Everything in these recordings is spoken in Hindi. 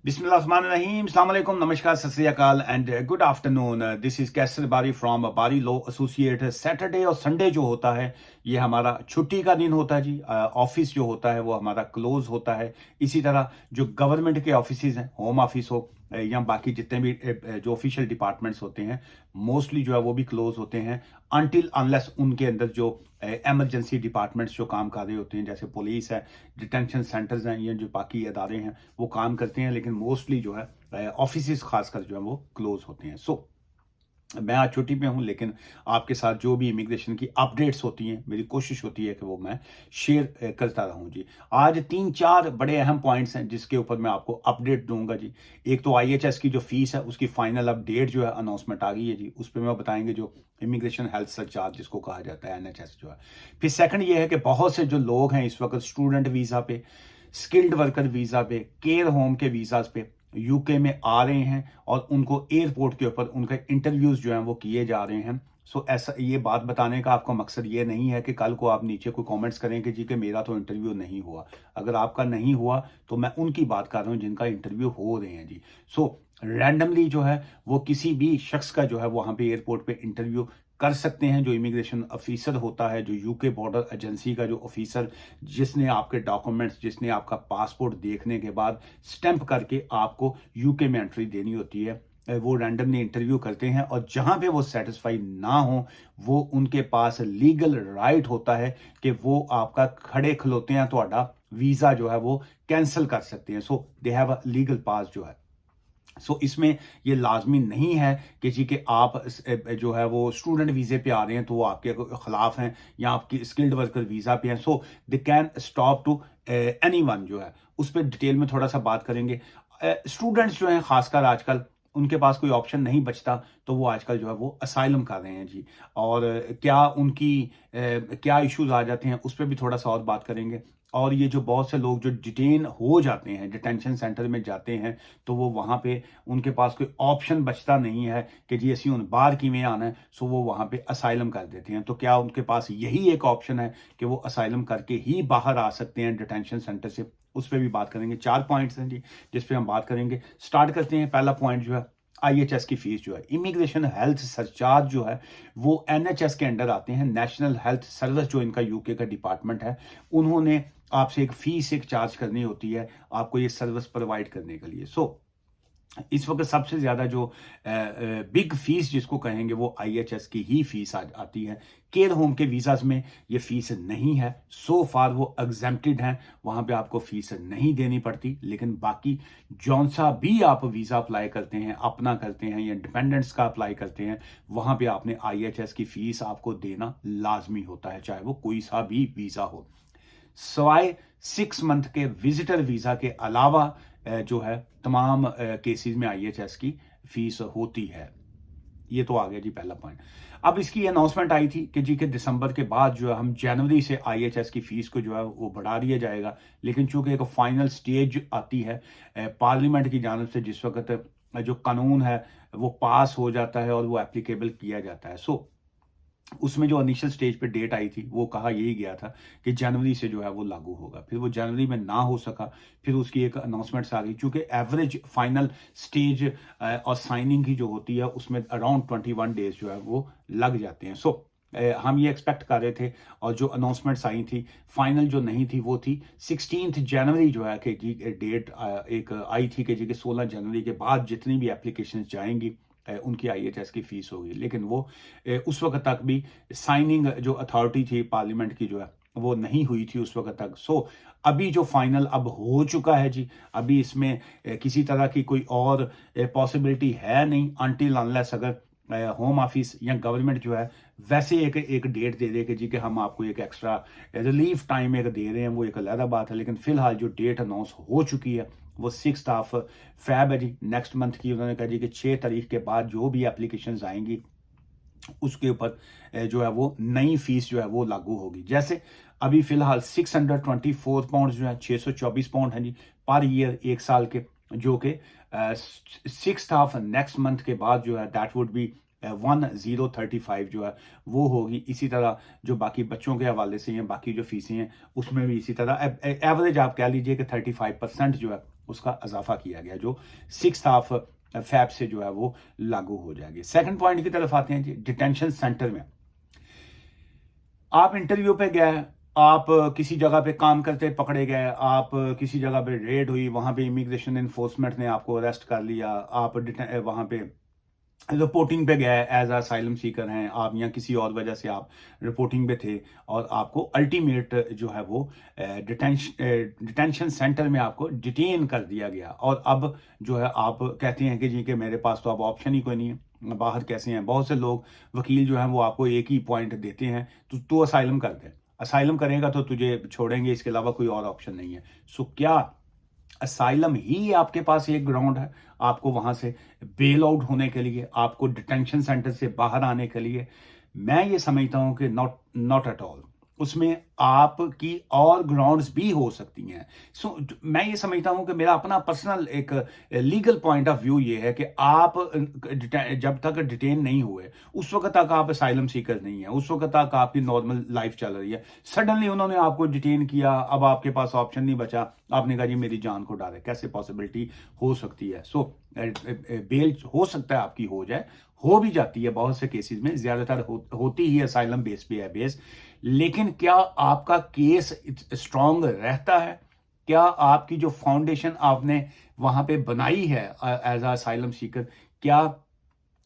बिस्मिल्लाहिर्रहमानिर्रहीम, अस्सलाम वालेकुम, नमस्कार, सत श्री अकाल and good afternoon. This is Kaiser Bari from Bari law associate. Saturday और संडे जो होता है ये हमारा छुट्टी का दिन होता है जी। ऑफिस जो होता है वो हमारा क्लोज होता है। इसी तरह जो गवर्नमेंट के ऑफिसेज हैं, होम ऑफिस हो या बाकी जितने भी जो ऑफिशियल डिपार्टमेंट्स होते हैं, मोस्टली जो है वो भी क्लोज होते हैं अनटिल अनलेस उनके अंदर जो एमरजेंसी डिपार्टमेंट्स जो काम कर रहे होते हैं, जैसे पुलिस है, डिटेंशन सेंटर्स हैं, या जो बाकी अदारे हैं वो काम करते हैं। लेकिन मोस्टली जो है ऑफिस खासकर जो है वो क्लोज होते हैं। सो मैं आज छुट्टी पे हूं, लेकिन आपके साथ जो भी इमिग्रेशन की अपडेट्स होती हैं मेरी कोशिश होती है कि वो मैं शेयर करता रहूं जी। आज 3-4 बड़े अहम पॉइंट्स हैं जिसके ऊपर मैं आपको अपडेट दूंगा जी। एक तो आईएचएस की जो फीस है उसकी फाइनल अपडेट जो है अनाउंसमेंट आ गई है जी, उस पर मैं बताएंगे जो इमिग्रेशन हेल्थ सरचार्ज जिसको कहा जाता है, एनएचएस जो है। फिर सेकंड ये है कि बहुत से जो लोग हैं इस वक्त स्टूडेंट वीजा पे, स्किल्ड वर्कर वीजा पे, केयर होम के वीजाज पे यूके में आ रहे हैं और उनको एयरपोर्ट के ऊपर उनके इंटरव्यूज जो हैं वो किए जा रहे हैं। सो ऐसा ये बात बताने का आपका मकसद ये नहीं है कि कल को आप नीचे कोई कमेंट्स करें कि जी कि मेरा तो इंटरव्यू नहीं हुआ। अगर आपका नहीं हुआ तो मैं उनकी बात कर रहा हूं जिनका इंटरव्यू हो रहे हैं जी। सो रैंडमली जो है वो किसी भी शख्स का जो है वहां पे एयरपोर्ट पे इंटरव्यू कर सकते हैं। जो इमिग्रेशन ऑफिसर होता है, जो यूके बॉर्डर एजेंसी का जो ऑफिसर, जिसने आपके डॉक्यूमेंट्स, जिसने आपका पासपोर्ट देखने के बाद स्टैंप करके आपको यूके में एंट्री देनी होती है, वो रैंडमली इंटरव्यू करते हैं। और जहां पे वो सेटिस्फाई ना हो, वो उनके पास लीगल राइट होता है कि वो आपका खड़े खलोते हैं तो वीजा जो है वो कैंसिल कर सकते हैं। So they have a legal पास जो है। इसमें ये लाजमी नहीं है कि जी कि आप जो है वो स्टूडेंट वीजे पे आ रहे हैं तो वो आपके खिलाफ हैं या आपकी स्किल्ड वर्कर वीजा पे हैं। So they can stop to anyone जो है। उस पर डिटेल में थोड़ा सा बात करेंगे। स्टूडेंट्स जो हैं खासकर आजकल उनके पास कोई ऑप्शन नहीं बचता, तो वो आजकल जो है वो असाइलम कर रहे हैं जी। और क्या उनकी क्या इश्यूज आ जाते हैं उस पर भी थोड़ा सा और बात करेंगे। और ये जो बहुत से लोग जो डिटेन हो जाते हैं, डिटेंशन सेंटर में जाते हैं, तो वो वहां पे उनके पास कोई ऑप्शन बचता नहीं है कि जी असी हुन बाहर किवें आना है। सो वो वहां पे असाइलम कर देते हैं। तो क्या उनके पास यही एक ऑप्शन है कि वो असाइलम करके ही बाहर आ सकते हैं डिटेंशन सेंटर से? उस पर भी बात करेंगे। 4 पॉइंट्स हैं जी जिस पे हम बात करेंगे। स्टार्ट करते हैं। पहला पॉइंट जो है आईएचएस की फीस जो है। इमिग्रेशन हेल्थ सरचार्ज जो है वो एनएचएस के अंडर आते हैं। नेशनल हेल्थ सर्विस जो इनका यूके का डिपार्टमेंट है, उन्होंने आपसे एक फीस एक चार्ज करनी होती है आपको ये सर्विस प्रोवाइड करने के लिए। इस वक्त सबसे ज्यादा जो बिग फीस जिसको कहेंगे वो आईएचएस की ही फीस आती है। केयर होम के वीजाज में ये फीस नहीं है। सो फार वो एग्जेम्प्टेड हैं, वहां पे आपको फीस नहीं देनी पड़ती। लेकिन बाकी जौन सा भी आप वीजा अप्लाई करते हैं, अपना करते हैं या डिपेंडेंट्स का अप्लाई करते हैं, वहां पे आपने आईएचएस की फीस आपको देना लाजमी होता है, चाहे वो कोई सा भी वीजा हो। सवाए 6 मंथ के विजिटर वीजा के अलावा जो है तमाम केसेस में आईएचएस की फीस होती है। ये तो आ गया जी पहला पॉइंट। अब इसकी अनाउंसमेंट आई थी कि जी के दिसंबर के बाद जो है हम जनवरी से आईएचएस की फीस को जो है वो बढ़ा दिया जाएगा। लेकिन चूंकि एक फाइनल स्टेज आती है पार्लियामेंट की जानिब से, जिस वक्त जो कानून है वो पास हो जाता है और वो एप्लीकेबल किया जाता है। उसमें जो इनिशियल स्टेज पे डेट आई थी वो कहा यही गया था कि जनवरी से जो है वो लागू होगा। फिर वो जनवरी में ना हो सका, फिर उसकी एक अनाउंसमेंट आ गई। चूंकि एवरेज फाइनल स्टेज और साइनिंग की जो होती है उसमें अराउंड 21 डेज जो है वो लग जाते हैं। हम ये एक्सपेक्ट कर रहे थे और जो अनाउंसमेंट्स आई थी फाइनल जो नहीं थी वो थी 16 जनवरी जो है कि जी डेट एक आई थी कि जी के 16 जनवरी के बाद जितनी भी एप्लीकेशन जाएंगी उनकी आईएचएस की फीस होगी। लेकिन वो उस वक्त तक भी साइनिंग जो अथॉरिटी थी पार्लियामेंट की जो है वो नहीं हुई थी उस वक्त तक। अभी जो फाइनल अब हो चुका है जी, अभी इसमें किसी तरह की कोई और पॉसिबिलिटी है नहीं अनटिल अनलेस अगर होम ऑफिस या गवर्नमेंट जो है वैसे एक डेट दे दे कि जी कि हम आपको एक एक्स्ट्रा रिलीफ टाइम एक दे रहे हैं, वो एक अलग बात है। लेकिन फिलहाल जो डेट अनाउंस हो चुकी है वो 6 है जी, नेक्स्ट मंथ की। उन्होंने कहा जी कि 6 तारीख के बाद जो भी एप्लीकेशंस आएंगी उसके ऊपर जो है वो नई फीस जो है वो लागू होगी। जैसे अभी फिलहाल 624 पाउंड जो है, 624 पाउंड है जी पर ईयर, एक साल के, जो कि 6 नेक्स्ट मंथ के बाद जो है दैट वुड बी 1035 जो है वो होगी। इसी तरह जो बाकी बच्चों के हवाले से हैं, बाकी जो फीसें हैं उसमें भी इसी तरह एवरेज आप कह लीजिए कि 35% जो है उसका इजाफा किया गया, जो 6 ऑफ फैब से जो है वो लागू हो जाएगी। सेकंड पॉइंट की तरफ आते हैं जी, डिटेंशन सेंटर में आप इंटरव्यू पे गए, आप किसी जगह पे काम करते पकड़े गए, आप किसी जगह पे रेड हुई, वहां पे इमिग्रेशन इन्फोर्समेंट ने आपको अरेस्ट कर लिया, आप वहां पे रिपोर्टिंग पे गए एज असाइलम सीकर हैं आप, या किसी और वजह से आप रिपोर्टिंग पे थे और आपको अल्टीमेट जो है वो डिटेंशन सेंटर में आपको डिटेन कर दिया गया, और अब जो है आप कहते हैं कि जी कि मेरे पास तो अब ऑप्शन ही कोई नहीं है, बाहर कैसे हैं। बहुत से लोग वकील जो हैं वो आपको एक ही पॉइंट देते हैं, तो असाइलम कर दे, असाइलम करेगा तो तुझे छोड़ेंगे, इसके अलावा कोई और ऑप्शन नहीं है। सो क्या असाइलम ही आपके पास एक ग्राउंड है आपको वहां से बेल आउट होने के लिए, आपको डिटेंशन सेंटर से बाहर आने के लिए? मैं ये समझता हूं कि नॉट नॉट एट ऑल। उसमें आपकी और ग्राउंड्स भी हो सकती हैं। सो मैं ये समझता हूं कि मेरा अपना पर्सनल एक लीगल पॉइंट ऑफ व्यू ये है कि आप जब तक डिटेन नहीं हुए उस वक्त तक आप असाइलम सीकर नहीं है, उस वक्त तक आपकी नॉर्मल लाइफ चल रही है। सडनली उन्होंने आपको डिटेन किया, अब आपके पास ऑप्शन नहीं बचा, आपने कहा जी मेरी जान को डर है, कैसे पॉसिबिलिटी हो सकती है? सो बेल हो सकता है आपकी हो जाए, हो भी जाती है बहुत से केसेस में, ज्यादातर होती ही असाइलम बेस पे है बेस। लेकिन क्या आपका केस स्ट्रांग रहता है? क्या आपकी जो फाउंडेशन आपने वहां पे बनाई है एज असाइलम सीकर, क्या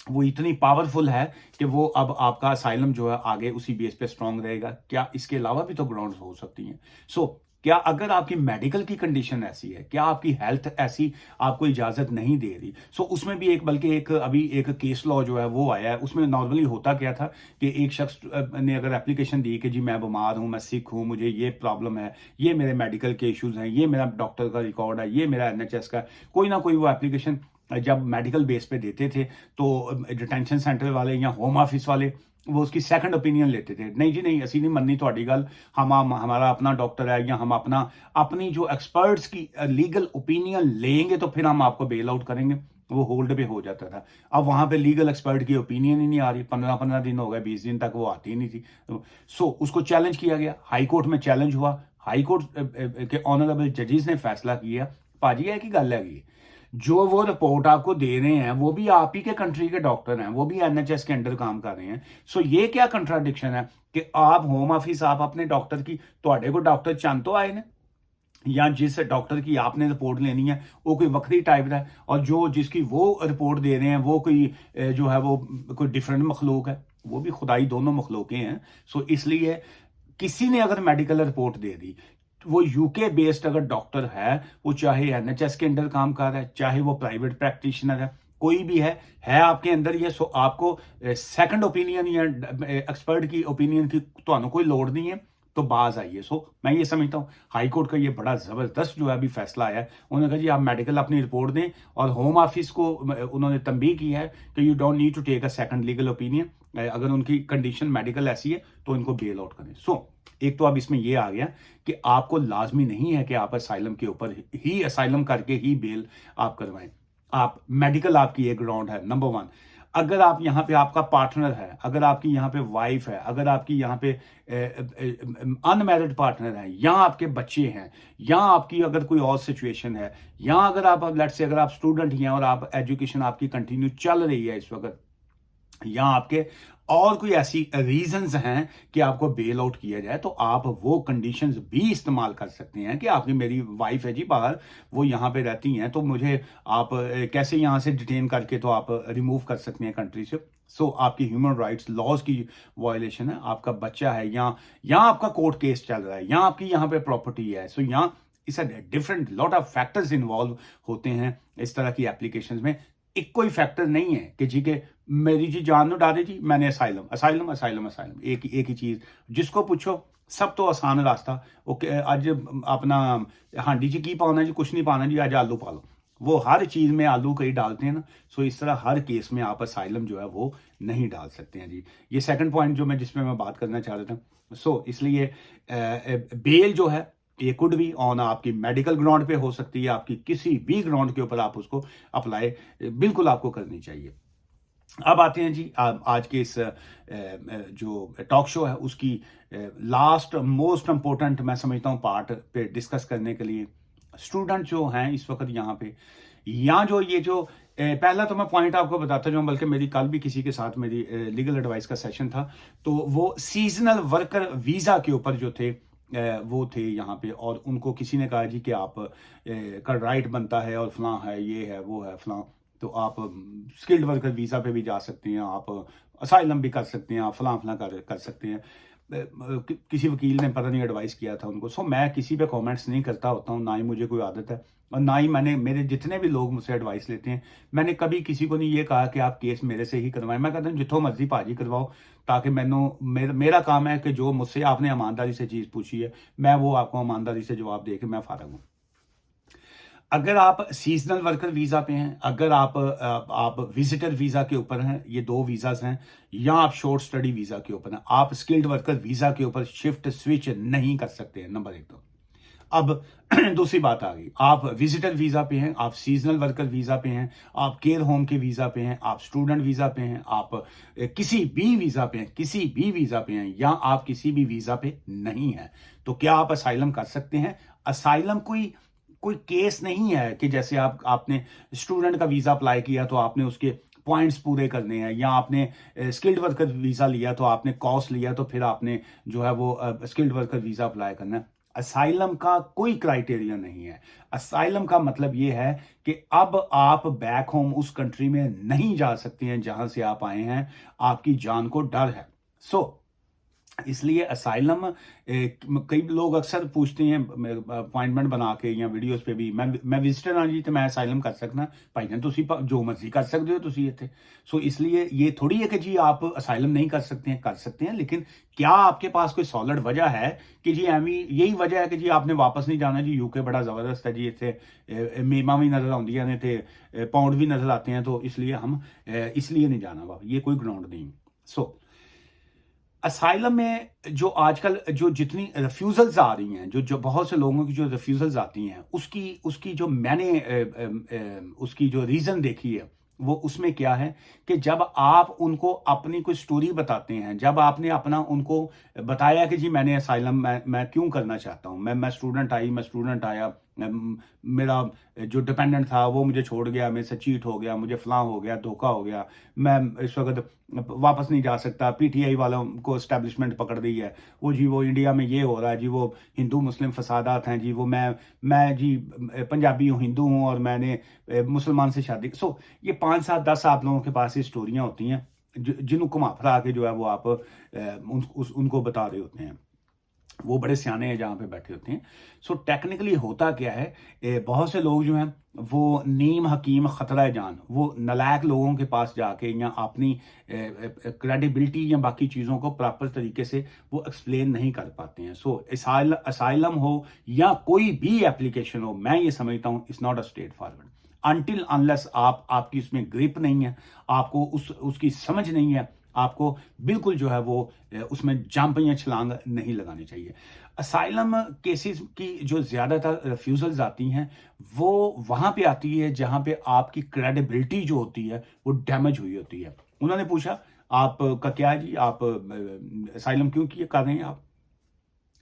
वो इतनी पावरफुल है कि वो अब आपका असाइलम जो है आगे उसी बेस पे स्ट्रांग रहेगा? क्या इसके अलावा भी तो ग्राउंड्स हो सकती हैं? सो क्या अगर आपकी मेडिकल की कंडीशन ऐसी है, क्या आपकी हेल्थ ऐसी आपको इजाजत नहीं दे रही, सो उसमें भी एक, बल्कि एक अभी एक केस लॉ जो है वो आया है, उसमें नॉर्मली होता क्या था कि एक शख्स ने अगर एप्लीकेशन दी कि जी मैं बीमार हूं, मैं सिक हूं, मुझे ये प्रॉब्लम है, ये मेरे मेडिकल के इश्यूज हैं, ये मेरा डॉक्टर का रिकॉर्ड है, ये मेरा एनएचएस का, कोई ना कोई वो एप्लीकेशन जब मेडिकल बेस पे देते थे तो डिटेंशन सेंटर वाले या होम ऑफिस वाले वो उसकी सेकंड ओपिनियन लेते थे। नहीं जी नहीं, असी नहीं मननी ਤੁਹਾਡੀ ਗੱਲ, हम हमारा अपना डॉक्टर है, या हम अपनी जो एक्सपर्ट्स की लीगल ओपिनियन लेंगे तो फिर हम आपको बेल आउट करेंगे। वो होल्ड पे हो जाता था। अब वहां पे लीगल एक्सपर्ट की ओपिनियन ही नहीं आ रही, 15-15 दिन हो गए, 20 दिन तक वो आती ही नहीं थी। सो उसको चैलेंज किया गया, हाई कोर्ट में चैलेंज हुआ, हाई कोर्ट के ऑनरेबल जजेस ने फैसला किया, भाजी है की गल है, जो वो रिपोर्ट आपको दे रहे हैं वो भी आप ही के कंट्री के डॉक्टर हैं, वो भी एनएचएस के अंडर काम कर रहे हैं। सो ये क्या कंट्राडिक्शन है कि आप होम ऑफिस आप अपने डॉक्टर की, को डॉक्टर चंद तो आए ने, या जिस डॉक्टर की आपने रिपोर्ट लेनी है वो कोई वक्री टाइप का है, और जो जिसकी वो रिपोर्ट दे रहे हैं वो कोई जो है वो कोई डिफरेंट मखलूक है, वो भी खुदाई दोनों मखलूकें हैं। सो इसलिए किसी ने अगर मेडिकल रिपोर्ट दे दी, वो यूके बेस्ड अगर डॉक्टर है, वो चाहे एनएचएस के अंडर काम कर रहा है, चाहे वो प्राइवेट प्रैक्टिशनर है, कोई भी है आपके अंदर ये, सो आपको सेकंड ओपिनियन या एक्सपर्ट की ओपिनियन की तो कोई लोड़ नहीं है, तो बाज आइए। सो मैं ये समझता हूँ हाई कोर्ट का ये बड़ा जबरदस्त जो है अभी फैसला आया है। उन्होंने कहा जी आप मेडिकल अपनी रिपोर्ट दें, और होम ऑफिस को उन्होंने तंबीह की है कि you don't need to take a second legal opinion, अगर उनकी कंडीशन मेडिकल ऐसी है तो इनको बेल आउट करें। सो एक तो अब इसमें यह आ गया कि आपको लाजमी नहीं है कि आप असाइलम के ऊपर ही असाइलम करके ही बेल आप करवाएं। आप मेडिकल आपकी एक ग्राउंड है नंबर 1। अगर आप यहाँ पे आपका पार्टनर है, अगर आपकी यहाँ पे वाइफ है, अगर आपकी यहाँ पे अनमैरिड पार्टनर है, या आपके बच्चे हैं, या आपकी अगर कोई और सिचुएशन है, या अगर आप लेट्स से अगर आप स्टूडेंट हैं और आप एजुकेशन आपकी कंटिन्यू चल रही है इस वक्त, या आपके और कोई ऐसी रीजंस हैं कि आपको बेल आउट किया जाए, तो आप वो कंडीशंस भी इस्तेमाल कर सकते हैं कि आपकी मेरी वाइफ है जी बाहर, वो यहाँ पे रहती हैं, तो मुझे आप कैसे यहाँ से डिटेन करके तो आप रिमूव कर सकते हैं कंट्री से। सो आपकी ह्यूमन राइट्स लॉज की वायलेशन है, आपका बच्चा है, या आपका कोर्ट केस चल रहा है, या आपकी यहाँ पे प्रॉपर्टी है। सो यहाँ इस different lot of factors involve होते हैं इस तरह की एप्लीकेशन में। एक कोई फैक्टर नहीं है कि जी के मेरी जी जान नो डाले जी मैंने असाइलम असाइलम असाइलम असाइलम, एक ही चीज, जिसको पूछो सब तो आसान रास्ता, ओके अज अपना हांडी जी की पाना जी, कुछ नहीं पाना जी, आज आलू पा लो, वो हर चीज में आलू कई डालते हैं ना। सो इस तरह हर केस में आप असाइलम जो है वो नहीं डाल सकते हैं जी। ये सेकंड पॉइंट जो मैं जिसमें मैं बात करना चाह रहा था। सो इसलिए बेल जो है ये कुड भी ऑन आपकी मेडिकल ग्राउंड पे हो सकती है, आपकी किसी भी ग्राउंड के ऊपर आप उसको अप्लाई बिल्कुल आपको करनी चाहिए। अब आते हैं जी आज के इस जो टॉक शो है उसकी लास्ट मोस्ट इंपॉर्टेंट मैं समझता हूं पार्ट पे डिस्कस करने के लिए। स्टूडेंट जो हैं इस वक्त यहाँ पे, या जो ये जो पहला तो मैं पॉइंट आपको बताता जाऊँ, बल्कि मेरी कल भी किसी के साथ मेरी लीगल एडवाइस का सेशन था, तो वो सीजनल वर्कर वीज़ा के ऊपर जो थे वो थे यहाँ पे, और उनको किसी ने कहा जी कि आप का राइट बनता है और फलां है, ये है, वो है, फलां, तो आप स्किल्ड वर्कर वीज़ा पे भी जा सकते हैं, आप असाइलम भी कर सकते हैं, आप फलां फलां कर सकते हैं। किसी वकील ने पता नहीं एडवाइस किया था उनको। सो मैं किसी पे कमेंट्स नहीं करता होता हूँ, ना ही मुझे कोई आदत है, और ना ही मैंने, मेरे जितने भी लोग मुझसे एडवाइस लेते हैं, मैंने कभी किसी को नहीं ये कहा कि आप केस मेरे से ही करवाएं। मैं कहता हूँ जितों मर्जी भाजी करवाओ, ताकि मेरा काम है कि जो मुझसे आपने ईमानदारी से चीज़ पूछी है, मैं वो आपको ईमानदारी से जवाब दे के मैं फारग हूँ। अगर आप सीजनल वर्कर वीज़ा पे हैं, अगर आप विजिटर वीज़ा के ऊपर हैं, ये 2 वीज़ास हैं, या आप शॉर्ट स्टडी वीज़ा के ऊपर हैं, आप स्किल्ड वर्कर वीज़ा के ऊपर शिफ्ट स्विच नहीं कर सकते हैं, नंबर 1 तो। अब दूसरी बात आ गई, आप विजिटर वीज़ा पे हैं, आप सीजनल वर्कर वीज़ा पे हैं, आप केयर होम के वीज़ा पे हैं, आप स्टूडेंट वीज़ा पे हैं, आप किसी भी वीज़ा पे हैं, किसी भी वीज़ा पे हैं, या आप किसी भी वीज़ा पे नहीं हैं, तो क्या आप असाइलम कर सकते हैं? असाइलम कोई कोई केस नहीं है कि जैसे आपने स्टूडेंट का वीज़ा अप्लाई किया तो आपने उसके पॉइंट्स पूरे करने हैं, या आपने स्किल्ड वर्कर वीज़ा लिया तो आपने कॉस्ट लिया तो फिर आपने जो है वो स्किल्ड वर्कर वीज़ा अप्लाई करना है। असाइलम का कोई क्राइटेरिया नहीं है। असाइलम का मतलब ये है कि अब आप बैक होम उस कंट्री में नहीं जा सकते हैं जहां से आप आए हैं, आपकी जान को डर है। इसलिए असाइलम, कई लोग अक्सर पूछते हैं अपॉइंटमेंट बना के या वीडियोस पे भी, मैं विजिटर हाँ जी तो मैं असाइलम कर सकना भाई जान, तुसी जो मर्जी कर सकते हो तुसी इत्थे। सो इसलिए ये थोड़ी है कि जी आप असाइलम नहीं कर सकते हैं, कर सकते हैं, लेकिन क्या आपके पास कोई सॉलिड वजह है कि जी एवं यही वजह है कि जी आपने वापस नहीं जाना जी, यूके बड़ा जबरदस्त है जी, इतने मीमा भी नजर आउंदियां ने ते पाउंड भी नजर आते हैं, तो इसलिए हम इसलिए नहीं जाना वापस, ये कोई ग्राउंड नहीं। सो असाइलम में जो आजकल जो जितनी रिफ्यूजल्स आ रही हैं, जो जो बहुत से लोगों की जो रिफ्यूजल्स आती हैं, उसकी उसकी जो मैंने उसकी जो रीज़न देखी है, वो उसमें क्या है कि जब आप उनको अपनी कोई स्टोरी बताते हैं, जब आपने अपना उनको बताया कि जी मैंने असाइलम मैं क्यों करना चाहता हूँ, मैं स्टूडेंट आया, मेरा जो डिपेंडेंट था वो मुझे छोड़ गया, मेरे से चीट हो गया, मुझे फलां हो गया, धोखा हो गया, मैं इस वक्त वापस नहीं जा सकता, पीटीआई वालों को एस्टेब्लिशमेंट पकड़ दी है, वो जी वो इंडिया में ये हो रहा है जी, वो हिंदू मुस्लिम फसादात हैं जी, वो मैं जी पंजाबी हूँ, हिंदू हूँ, और मैंने मुसलमान से शादी। सो ये 5 7 10 आप लोगों के पास ये स्टोरियाँ होती हैं जिनको घुमा फिरा के जो है वो आप उनको बता रहे होते हैं, वो बड़े सियाने हैं जहाँ पे बैठे होते हैं। सो टेक्निकली होता क्या है, बहुत से लोग जो हैं वो नीम हकीम खतरा जान, वो नलायक लोगों के पास जाके या अपनी क्रेडिबिलिटी या बाकी चीज़ों को प्रॉपर तरीके से वो एक्सप्लेन नहीं कर पाते हैं। सो असाइलम हो या कोई भी एप्लीकेशन हो, मैं ये समझता हूँ it's not a straight forward until unless आपकी उसमें ग्रिप नहीं है, आपको उसकी समझ नहीं है, आपको बिल्कुल जो है वो उसमें जंप या छलांग नहीं लगानी चाहिए। असाइलम केसेस की जो ज़्यादातर रिफ्यूजल्स आती हैं, वो वहाँ पे आती है जहाँ पे आपकी क्रेडिबिलिटी जो होती है वो डैमेज हुई होती है। उन्होंने पूछा आपका क्या है जी, आप असाइलम क्यों कर रहे हैं आप?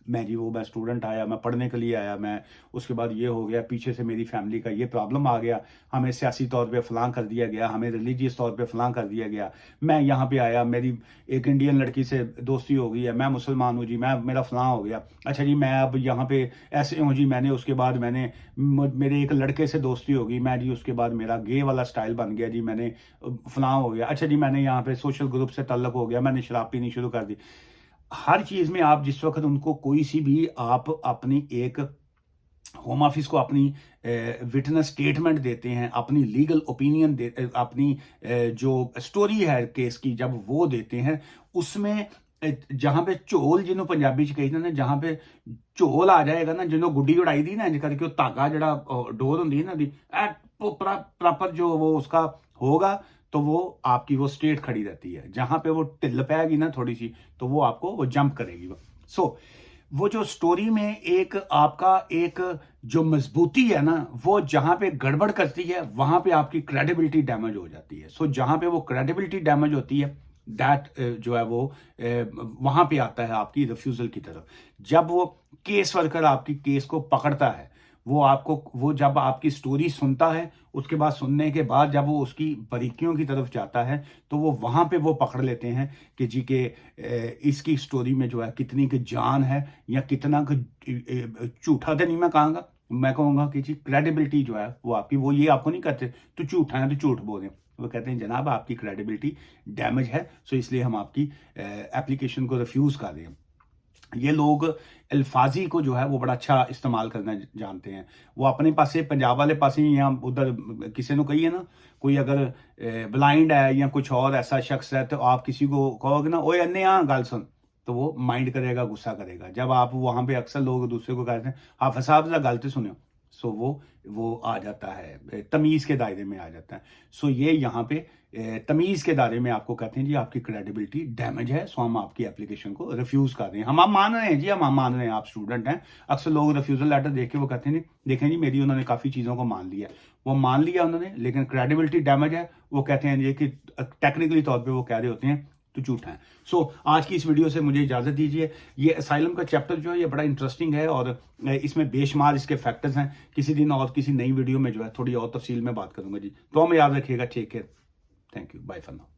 मैं स्टूडेंट आया, मैं पढ़ने के लिए आया, मैं उसके बाद ये हो गया, पीछे से मेरी फैमिली का ये प्रॉब्लम आ गया, हमें सियासी तौर पे फलां कर दिया गया, हमें रिलीजियस तौर पे फलां कर दिया गया, मैं यहाँ पे आया, मेरी एक इंडियन लड़की से दोस्ती हो गई है, मैं मुसलमान हूँ जी, मेरा फलां हो गया, अच्छा जी मैं अब यहाँ पे ऐसे हूँ जी, मैंने उसके बाद मेरे एक लड़के से दोस्ती हो गई, मैं जी उसके बाद मेरा गे वाला स्टाइल बन गया जी, मैंने फलां हो गया, अच्छा जी मैंने यहाँ पे सोशल ग्रुप से तल्लक हो गया, मैंने शराब पीनी शुरू कर दी। हर चीज में आप जिस वक्त उनको कोई सी भी आप अपनी एक होम ऑफिस को अपनी विटनेस स्टेटमेंट देते हैं, अपनी लीगल ओपिनियन अपनी जो स्टोरी है केस की जब वो देते हैं, उसमें जहां पे झोल जिन्हों पंजाबी च कहते हैं, जहां पे झोल आ जाएगा ना, जिन्हों गुड्डी उड़ाई दी ना इंज करके, वो धागा जड़ा डोर होंगी ना दी प्रॉपर जो वो उसका होगा, तो वो आपकी वो स्टेट खड़ी रहती है। जहां पे वो टिल पाएगी ना थोड़ी सी, तो वो आपको वो जंप करेगी। सो वो जो स्टोरी में एक आपका एक जो मजबूती है ना, वो जहां पे गड़बड़ करती है वहां पे आपकी क्रेडिबिलिटी डैमेज हो जाती है। सो जहां पे वो क्रेडिबिलिटी डैमेज होती है, दैट जो है वो वहां पे आता है आपकी रिफ्यूजल की तरफ। जब वो केस वर्कर आपकी केस को पकड़ता है, वो जब आपकी स्टोरी सुनता है, उसके बाद सुनने के बाद जब वो उसकी बारीकियों की तरफ जाता है, तो वो वहाँ पे वो पकड़ लेते हैं कि जी के इसकी स्टोरी में जो है कितनी की जान है या कितना झूठा तो नहीं मैं कहूँगा कि जी क्रेडिबिलिटी जो है वो आपकी, वो ये आपको नहीं कहते तो झूठा है तो झूठ बोल रहे हैं, वो कहते हैं जनाब आपकी क्रेडिबिलिटी डैमेज है, सो इसलिए हम आपकी एप्लीकेशन को रिफ्यूज़ कर रहे हैं। ये लोग अल्फाजी को जो है वो बड़ा अच्छा इस्तेमाल करना जानते हैं। वो अपने पासे पंजाब वाले पासे या उधर किसी को कहिए ना, कोई अगर ब्लाइंड है या कुछ और ऐसा शख्स है, तो आप किसी को कहोगे ना ओए अन्ने यहाँ गल सुन, तो वो माइंड करेगा, गुस्सा करेगा। जब आप वहाँ पे अक्सर लोग दूसरे को कहते हैं हाफिज़ साहब जरा गल तो सुनो, सो वो आ जाता है, तमीज़ के दायरे में आ जाता है। सो ये यहाँ पे तमीज़ के दायरे में आपको कहते हैं जी आपकी क्रेडिबिलिटी डैमेज है, सो हम आपकी एप्लीकेशन को रिफ्यूज़ कर रहे हैं। हम मान रहे हैं जी, हम मान रहे हैं आप स्टूडेंट हैं। अक्सर लोग रिफ्यूज़ल लेटर देख के वो कहते हैं देखें जी मेरी उन्होंने काफ़ी चीज़ों को मान लिया, वो मान लिया उन्होंने, लेकिन क्रेडिबिलिटी डैमेज है। वो कहते हैं जी कि टेक्निकली तौर पर वो कह रहे होते हैं तो झूठा है। सो आज की इस वीडियो से मुझे इजाज़त दीजिए। ये असाइलम का चैप्टर जो है ये बड़ा इंटरेस्टिंग है और इसमें बेशुमार इसके फैक्टर्स हैं। किसी दिन और किसी नई वीडियो में जो है थोड़ी और तफसील में बात करूंगा जी। तो हमें याद रखिएगा। Take care, thank you, bye for now.